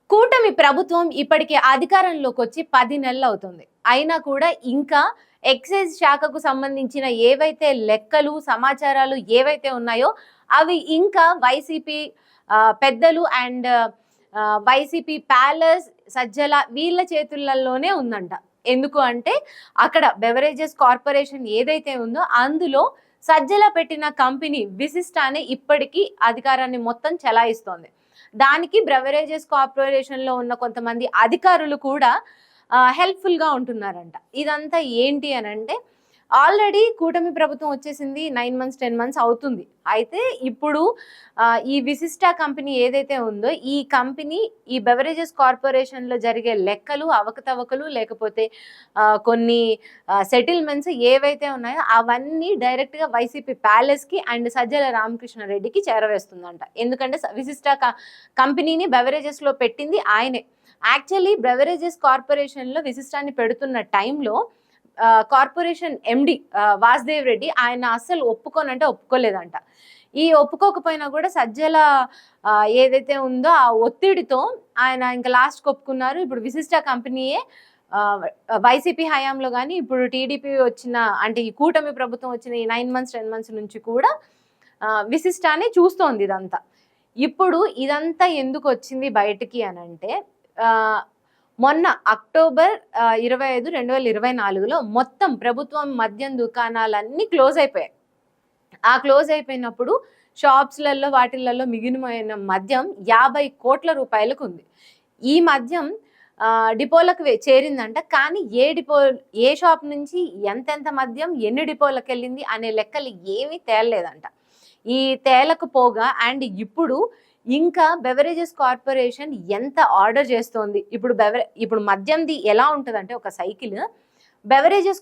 కూటమి ప్రభుత్వం ఇప్పటికే అధికారంలోకి వచ్చి 10 నెలలు అవుతుంది. అయినా కూడా ఇంకా ఎక్సైజ్ శాఖకు సంబంధించిన ఏవైతే లెక్కలు, సమాచారాలు ఏవైతే ఉన్నాయో అవి ఇంకా వైసీపీ పెద్దలు అండ్ వైసీపీ ప్యాలెస్, సజ్జల వీళ్ళ చేతులలోనే ఉందంట. ఎందుకు అంటే అక్కడ బెవరేజెస్ కార్పొరేషన్ ఏదైతే ఉందో అందులో సజ్జల పెట్టిన కంపెనీ విశిష్టానే ఇప్పటికీ అధికారాన్ని మొత్తం చెలాయిస్తోంది. దానికి బ్రెవరేజెస్ కార్పొరేషన్ లో ఉన్న కొంతమంది అధికారులు కూడా హెల్ప్ఫుల్ గా ఉంటున్నారంట. ఇదంతా ఏంటి అని అంటే ఆల్రెడీ కూటమి ప్రభుత్వం వచ్చేసింది 9 months 10 months అవుతుంది. అయితే ఇప్పుడు ఈ విశిష్ట కంపెనీ ఏదైతే ఉందో ఈ కంపెనీ ఈ బెవరేజెస్ కార్పొరేషన్ లో జరిగే లెక్కలు, అవకతవకలు లేకపోతే కొన్ని సెటిల్మెంట్స్ ఏవైతే ఉన్నాయో అవన్నీ డైరెక్ట్ గా వైసీపీ ప్యాలెస్ కి అండ్ సజ్జల రామకృష్ణారెడ్డికి చేరవేస్తుందంట. ఎందుకంటే విశిష్ట కంపెనీని బెవరేజెస్ లో పెట్టింది ఆయనే. యాక్చువల్లీ బెవరేజెస్ కార్పొరేషన్ లో విశిష్టాన్ని పెడుతున్న టైంలో కార్పొరేషన్ ఎండి వాసుదేవ్ రెడ్డి ఆయన అస్సలు ఒప్పుకోనంటే ఒప్పుకోలేదంట. ఈ ఒప్పుకోకపోయినా కూడా సజ్జల ఏదైతే ఉందో ఆ ఒత్తిడితో ఆయన ఇంకా లాస్ట్కి ఒప్పుకున్నారు. ఇప్పుడు విశిష్ట కంపెనీయే వైసీపీ హయాంలో కానీ ఇప్పుడు టీడీపీ వచ్చిన అంటే ఈ కూటమి ప్రభుత్వం వచ్చిన ఈ 9 months 10 months నుంచి కూడా విశిష్టాన్ని చూస్తోంది ఇదంతా. ఇప్పుడు ఇదంతా ఎందుకు వచ్చింది బయటికి అని అంటే మొన్న అక్టోబర్ 25, 2024లో మొత్తం ప్రభుత్వం మద్యం దుకాణాలన్నీ క్లోజ్ అయిపోయాయి. ఆ క్లోజ్ అయిపోయినప్పుడు షాప్స్లలో వాటిలలో మిగిలిపోయిన మద్యం 50 కోట్ల రూపాయలకు ఉంది. ఈ మద్యం డిపోలకు చేరిందంట. కానీ ఏ షాప్ నుంచి ఎంతెంత మద్యం ఎన్ని డిపోలకు వెళ్ళింది అనే లెక్కలు ఏమీ తేలలేదంట. ఈ తేలకపోగా అండ్ ఇప్పుడు ఇంకా బెవరేజెస్ కార్పొరేషన్ ఎంత ఆర్డర్ చేస్తోంది. ఇప్పుడు మద్యంది ఎలా ఉంటుందంటే ఒక సైకిల్ బెవరేజెస్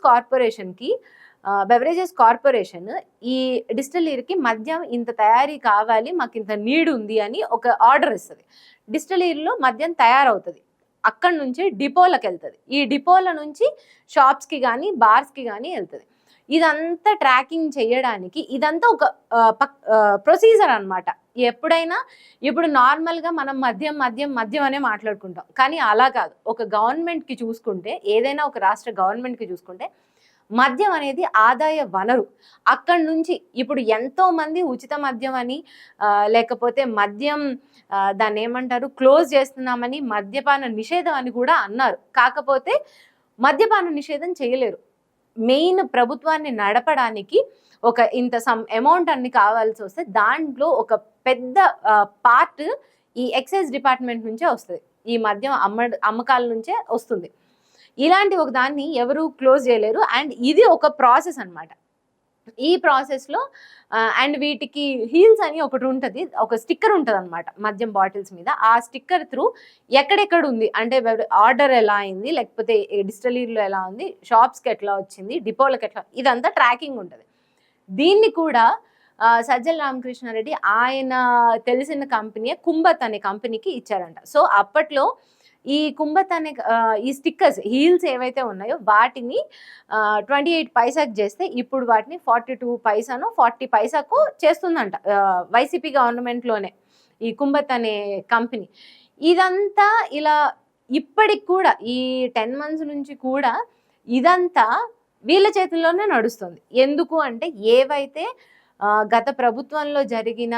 కార్పొరేషన్ ఈ డిస్టిలరీకి మద్యం ఇంత తయారీ కావాలి, మాకు ఇంత నీడ్ ఉంది అని ఒక ఆర్డర్ ఇస్తుంది. డిస్టిలరీలో మద్యం తయారవుతుంది, అక్కడి నుంచి డిపోలకు వెళ్తుంది. ఈ డిపోల నుంచి షాప్స్కి కానీ బార్స్కి కానీ వెళ్తుంది. ఇదంతా ట్రాకింగ్ చేయడానికి ఇదంతా ఒక ప్రొసీజర్ అనమాట. ఎప్పుడైనా ఇప్పుడు నార్మల్గా మనం మద్యం అనే మాట్లాడుకుంటాం, కానీ అలా కాదు. ఒక గవర్నమెంట్కి చూసుకుంటే, ఏదైనా ఒక రాష్ట్ర గవర్నమెంట్కి చూసుకుంటే మద్యం అనేది ఆదాయ వనరు. అక్కడి నుంచి ఇప్పుడు ఎంతో మంది ఉచిత మద్యం అని లేకపోతే మద్యం దాన్ని ఏమంటారు క్లోజ్ చేస్తున్నామని మద్యపాన నిషేధం అని కూడా అన్నారు. కాకపోతే మద్యపాన నిషేధం చేయలేరు. మెయిన్ ప్రభుత్వాన్ని నడపడానికి ఒక ఇంత అమౌంట్ అన్ని కావాల్సి వస్తే దాంట్లో ఒక పెద్ద పార్ట్ ఈ ఎక్సైజ్ డిపార్ట్మెంట్ నుంచే వస్తుంది. ఈ మద్యం అమ్మకాల నుంచే వస్తుంది. ఇలాంటి ఒక దాన్ని ఎవరు క్లోజ్ చేయలేరు. అండ్ ఇది ఒక ప్రాసెస్ అనమాట. ఈ ప్రాసెస్లో అండ్ వీటికి హీల్స్ అని ఒకటి ఉంటుంది, ఒక స్టిక్కర్ ఉంటుంది అనమాట మద్యం బాటిల్స్ మీద. ఆ స్టిక్కర్ త్రూ ఎక్కడెక్కడ ఉంది అంటే ఆర్డర్ ఎలా అయింది, లేకపోతే డిస్టిలరీలో ఎలా ఉంది, షాప్స్కి ఎట్లా వచ్చింది, డిపోలకు ఎట్లా, ఇదంతా ట్రాకింగ్ ఉంటుంది. దీన్ని కూడా సజ్జల రామకృష్ణారెడ్డి ఆయన తెలిసిన కంపెనీ కుంభత్ అనే కంపెనీకి ఇచ్చారంట. సో అప్పట్లో ఈ కుంభత్ అనే ఈ స్టిక్కర్స్ హీల్స్ ఏవైతే ఉన్నాయో వాటిని 28 పైసాకి చేస్తే ఇప్పుడు వాటిని 42 పైసాను 40 పైసాకు చేస్తుందంట వైసీపీ గవర్నమెంట్లోనే ఈ కుంభత్ అనే కంపెనీ. ఇదంతా ఇలా ఇప్పటికి కూడా ఈ 10 months నుంచి కూడా ఇదంతా వీళ్ళ చేతుల్లోనే నడుస్తుంది. ఎందుకు అంటే ఏవైతే గత ప్రభుత్వంలో జరిగిన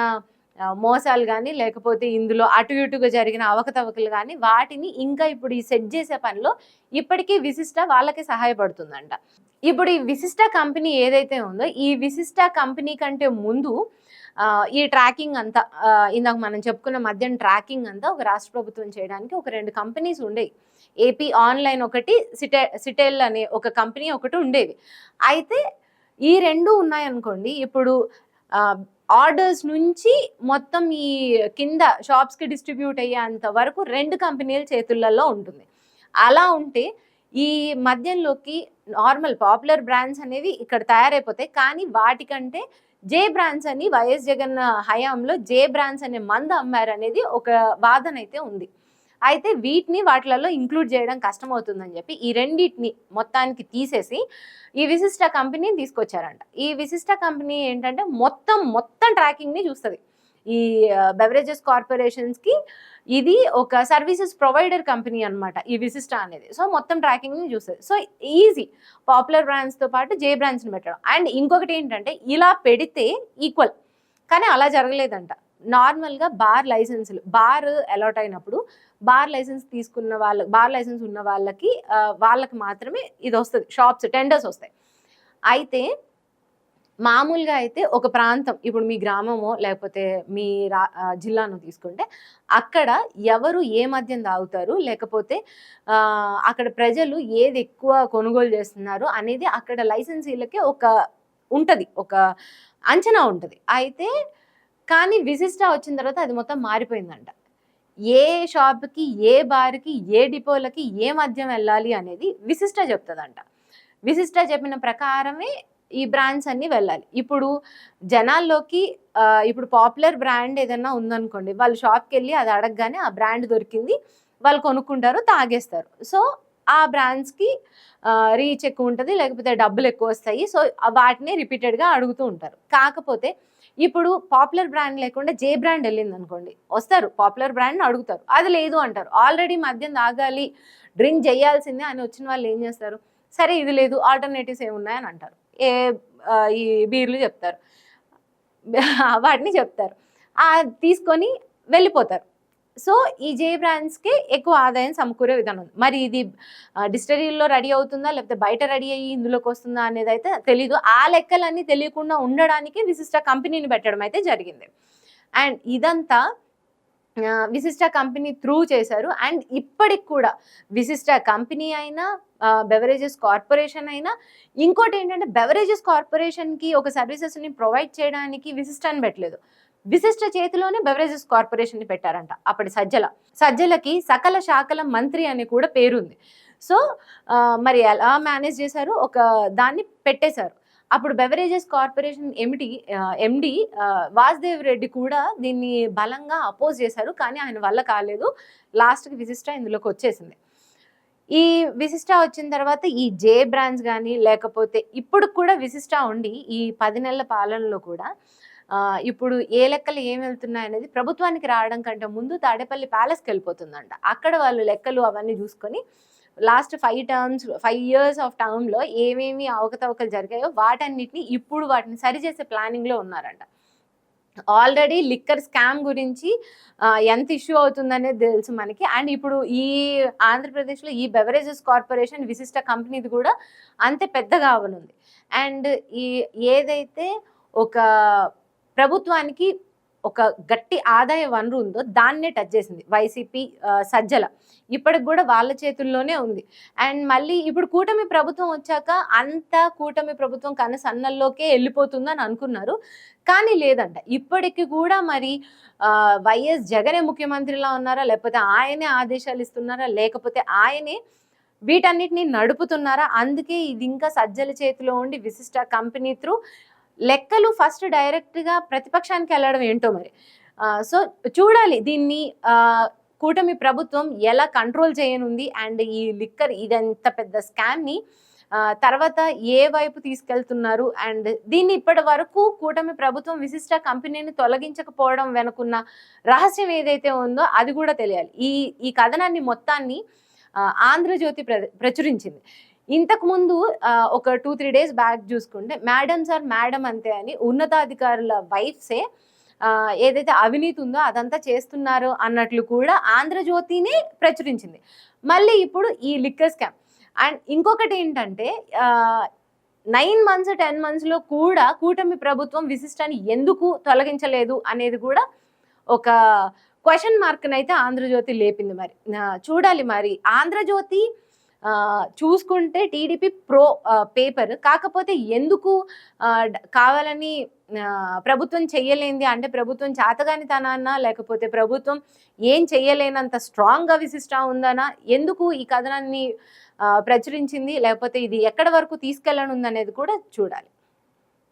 మోసాలు కానీ లేకపోతే ఇందులో అటు ఇటుగా జరిగిన అవకతవకలు కానీ వాటిని ఇంకా ఇప్పుడు ఈ సెట్ చేసే పనిలో ఇప్పటికీ విశిష్ట వాళ్ళకి సహాయపడుతుందంట. ఇప్పుడు ఈ విశిష్ట కంపెనీ ఏదైతే ఉందో ఈ విశిష్ట కంపెనీ కంటే ముందు ఈ ట్రాకింగ్ అంతా ఇందాక మనం చెప్పుకున్న మద్యం ట్రాకింగ్ అంతా ఒక రాష్ట్ర ప్రభుత్వం చేయడానికి ఒక 2 కంపెనీస్ ఉండేవి. ఏపీ ఆన్లైన్ ఒకటి, సిటెల్ అనే ఒక కంపెనీ ఒకటి ఉండేవి. అయితే ఈ 2 ఉన్నాయనుకోండి, ఇప్పుడు ఆర్డర్స్ నుంచి మొత్తం ఈ కింద షాప్స్కి డిస్ట్రిబ్యూట్ అయ్యేంత వరకు 2 కంపెనీల చేతులలో ఉంటుంది. అలా ఉంటే ఈ మద్యంలోకి నార్మల్ పాపులర్ బ్రాండ్స్ అనేవి ఇక్కడ తయారైపోతాయి. కానీ వాటికంటే జే బ్రాండ్స్ అని వైఎస్ జగన్ హయాంలో జే బ్రాండ్స్ అనే మందు అమ్మారు అనేది ఒక వాదన అయితే ఉంది. అయితే వీటిని వాటిలలో ఇంక్లూడ్ చేయడం కష్టమవుతుందని చెప్పి ఈ రెండింటిని మొత్తానికి తీసేసి ఈ విశిష్ట కంపెనీని తీసుకొచ్చారంట. ఈ విశిష్ట కంపెనీ ఏంటంటే మొత్తం ట్రాకింగ్ని చూస్తుంది. ఈ బెవరేజెస్ కార్పొరేషన్స్కి ఇది ఒక సర్వీసెస్ ప్రొవైడర్ కంపెనీ అన్నమాట ఈ విశిష్ట అనేది. సో మొత్తం ట్రాకింగ్ని చూస్తుంది. సో ఈజీ పాపులర్ బ్రాండ్స్తో పాటు జే బ్రాండ్స్ని పెట్టడం. అండ్ ఇంకొకటి ఏంటంటే ఇలా పెడితే ఈక్వల్, కానీ అలా జరగలేదంట. నార్మల్గా బార్ లైసెన్సులు, బార్ అలాట్ అయినప్పుడు బార్ లైసెన్స్ తీసుకున్న వాళ్ళకి, బార్ లైసెన్స్ ఉన్న వాళ్ళకి మాత్రమే ఇది వస్తుంది, షాప్స్ టెండర్స్ వస్తాయి. అయితే మామూలుగా అయితే ఒక ప్రాంతం, ఇప్పుడు మీ గ్రామమో లేకపోతే మీ జిల్లాను తీసుకుంటే అక్కడ ఎవరు ఏ మద్యం తాగుతారు, లేకపోతే అక్కడ ప్రజలు ఏది ఎక్కువ కొనుగోలు చేస్తున్నారు అనేది అక్కడ లైసెన్సీలకి ఒక ఉంటుంది, ఒక అంచనా ఉంటుంది. అయితే కానీ విశిష్ట వచ్చిన తర్వాత అది మొత్తం మారిపోయిందంట. ఏ షాప్కి, ఏ బార్కి, ఏ డిపోలకి ఏ మద్యం వెళ్ళాలి అనేది విశిష్ట చెప్తుందంట. విశిష్ట చెప్పిన ప్రకారమే ఈ బ్రాండ్స్ అన్నీ వెళ్ళాలి. ఇప్పుడు జనాల్లోకి ఇప్పుడు పాపులర్ బ్రాండ్ ఏదైనా ఉందనుకోండి, వాళ్ళు షాప్కి వెళ్ళి అది అడగగానే ఆ బ్రాండ్ దొరికింది, వాళ్ళు కొనుక్కుంటారు, తాగేస్తారు. సో ఆ బ్రాండ్స్కి రీచ్ ఎక్కువ ఉంటుంది, లేకపోతే డబ్బులు ఎక్కువ వస్తాయి. సో వాటిని రిపీటెడ్గా అడుగుతూ ఉంటారు. కాకపోతే ఇప్పుడు పాపులర్ బ్రాండ్ లేకుండా జే బ్రాండ్ వెళ్ళింది అనుకోండి, వస్తారు పాపులర్ బ్రాండ్ని అడుగుతారు, అది లేదు అంటారు. ఆల్రెడీ మద్యం తాగాలి, డ్రింక్ చేయాల్సిందే అని వచ్చిన వాళ్ళు ఏం చేస్తారు, సరే ఇది లేదు, ఆల్టర్నేటివ్స్ ఏమున్నాయని అంటారు. ఈ బీర్లు చెప్తారు, వాటిని చెప్తారు, తీసుకొని వెళ్ళిపోతారు. సో ఈ జే బ్రాండ్స్కి ఎక్కువ ఆదాయం సమకూరే విధానం ఉంది. మరి ఇది డిస్టరీల్లో రెడీ అవుతుందా, లేకపోతే బయట రెడీ అయ్యి ఇందులోకి వస్తుందా అనేది అయితే తెలీదు. ఆ లెక్కలన్నీ తెలియకుండా ఉండడానికి విశిష్ట కంపెనీని పెట్టడం అయితే జరిగింది. అండ్ ఇదంతా విశిష్ట కంపెనీ త్రూ చేశారు. అండ్ ఇప్పటికి కూడా విశిష్ట కంపెనీ అయినా, బెవరేజెస్ కార్పొరేషన్ అయినా, ఇంకోటి ఏంటంటే బెవరేజెస్ కార్పొరేషన్కి ఒక సర్వీసెస్ని ప్రొవైడ్ చేయడానికి విశిష్టాన్ని పెట్టలేదు, విశిష్ట చేతిలోనే బెవరేజెస్ కార్పొరేషన్ని పెట్టారంట. అప్పటి సజ్జలకి సకల శాఖల మంత్రి అని కూడా పేరుంది. సో మరి ఎలా మేనేజ్ చేశారు, ఒక దాన్ని పెట్టేశారు. అప్పుడు beverages corporation MD Vasudev Reddy కూడా దీన్ని బలంగా అపోజ్ చేశారు, కానీ ఆయన వల్ల కాలేదు. లాస్ట్కి విశిష్ట ఇందులోకి వచ్చేసింది. ఈ విశిష్ట వచ్చిన తర్వాత ఈ జే బ్రాండ్స్ కానీ, లేకపోతే ఇప్పుడు కూడా విశిష్ట ఉండి ఈ 10 నెలల పాలనలో కూడా ఇప్పుడు ఏ లెక్కలు ఏం వెళ్తున్నాయి అనేది ప్రభుత్వానికి రావడం కంటే ముందు తాడేపల్లి ప్యాలెస్కి వెళ్ళిపోతుందంట. అక్కడ వాళ్ళు లెక్కలు అవన్నీ చూసుకొని లాస్ట్ 5 ఇయర్స్ ఆఫ్ టర్మ్లో ఏమేమి అవకతవకలు జరిగాయో వాటన్నిటిని ఇప్పుడు వాటిని సరిచేసే ప్లానింగ్లో ఉన్నారంట. ఆల్రెడీ లిక్కర్ స్కామ్ గురించి ఎంత ఇష్యూ అవుతుందనేది తెలుసు మనకి. అండ్ ఇప్పుడు ఈ ఆంధ్రప్రదేశ్లో ఈ బెవరేజెస్ కార్పొరేషన్ విశిష్ట కంపెనీది కూడా అంతే పెద్దగా అవనుంది. అండ్ ఏదైతే ఒక ప్రభుత్వానికి ఒక గట్టి ఆదాయ వనరు ఉందో దాన్నే టచ్ చేసింది వైసీపీ సజ్జల. ఇప్పటికి కూడా వాళ్ళ చేతుల్లోనే ఉంది. అండ్ మళ్ళీ ఇప్పుడు కూటమి ప్రభుత్వం వచ్చాక అంతా కూటమి ప్రభుత్వం కనసన్నల్లోకే వెళ్ళిపోతుందని అనుకున్నారు, కానీ లేదంట. ఇప్పటికి కూడా మరి వైఎస్ జగనే ముఖ్యమంత్రిలా ఉన్నారా, లేకపోతే ఆయనే ఆదేశాలు ఇస్తున్నారా, లేకపోతే ఆయనే వీటన్నిటిని నడుపుతున్నారా? అందుకే ఇది ఇంకా సజ్జల చేతిలో ఉండి విశిష్ట కంపెనీ త్రూ లెక్కలు ఫస్ట్ డైరెక్ట్గా ప్రతిపక్షానికి వెళ్ళడం ఏంటో మరి. సో చూడాలి దీన్ని కూటమి ప్రభుత్వం ఎలా కంట్రోల్ చేయనుంది. అండ్ ఈ లిక్కర్ ఇదంత పెద్ద స్కామ్ని తర్వాత ఏ వైపు తీసుకెళ్తున్నారు. అండ్ దీన్ని ఇప్పటి వరకు కూటమి ప్రభుత్వం విశిష్ట కంపెనీని తొలగించకపోవడం వెనుకున్న రహస్యం ఏదైతే ఉందో అది కూడా తెలియాలి. ఈ కథనాన్ని మొత్తాన్ని ఆంధ్రజ్యోతి ప్రచురించింది. ఇంతకుముందు ఒక 2-3 డేస్ బ్యాక్ చూసుకుంటే మేడం సార్ మేడం అంతే అని ఉన్నతాధికారుల వైఫ్సే ఏదైతే అవినీతి ఉందో అదంతా చేస్తున్నారు అన్నట్లు కూడా ఆంధ్రజ్యోతిని ప్రచురించింది. మళ్ళీ ఇప్పుడు ఈ లిక్కర్ స్కామ్. అండ్ ఇంకొకటి ఏంటంటే 9 months 10 monthsలో కూడా కూటమి ప్రభుత్వం విశిష్టాన్ని ఎందుకు తొలగించలేదు అనేది కూడా ఒక క్వశ్చన్ మార్క్నైతే ఆంధ్రజ్యోతి లేపింది. మరి చూడాలి. మరి ఆంధ్రజ్యోతి చూసుకుంటే టీడీపీ ప్రో పేపర్, కాకపోతే ఎందుకు కావాలని ప్రభుత్వం చెయ్యలేంది అంటే ప్రభుత్వం చేతగానితనాన్నా, లేకపోతే ప్రభుత్వం ఏం చెయ్యలేనంత స్ట్రాంగ్గా విశిష్ట ఉందనా, ఎందుకు ఈ కథనాన్ని ప్రచురించింది, లేకపోతే ఇది ఎక్కడి వరకు తీసుకెళ్ళనుందనేది కూడా చూడాలి.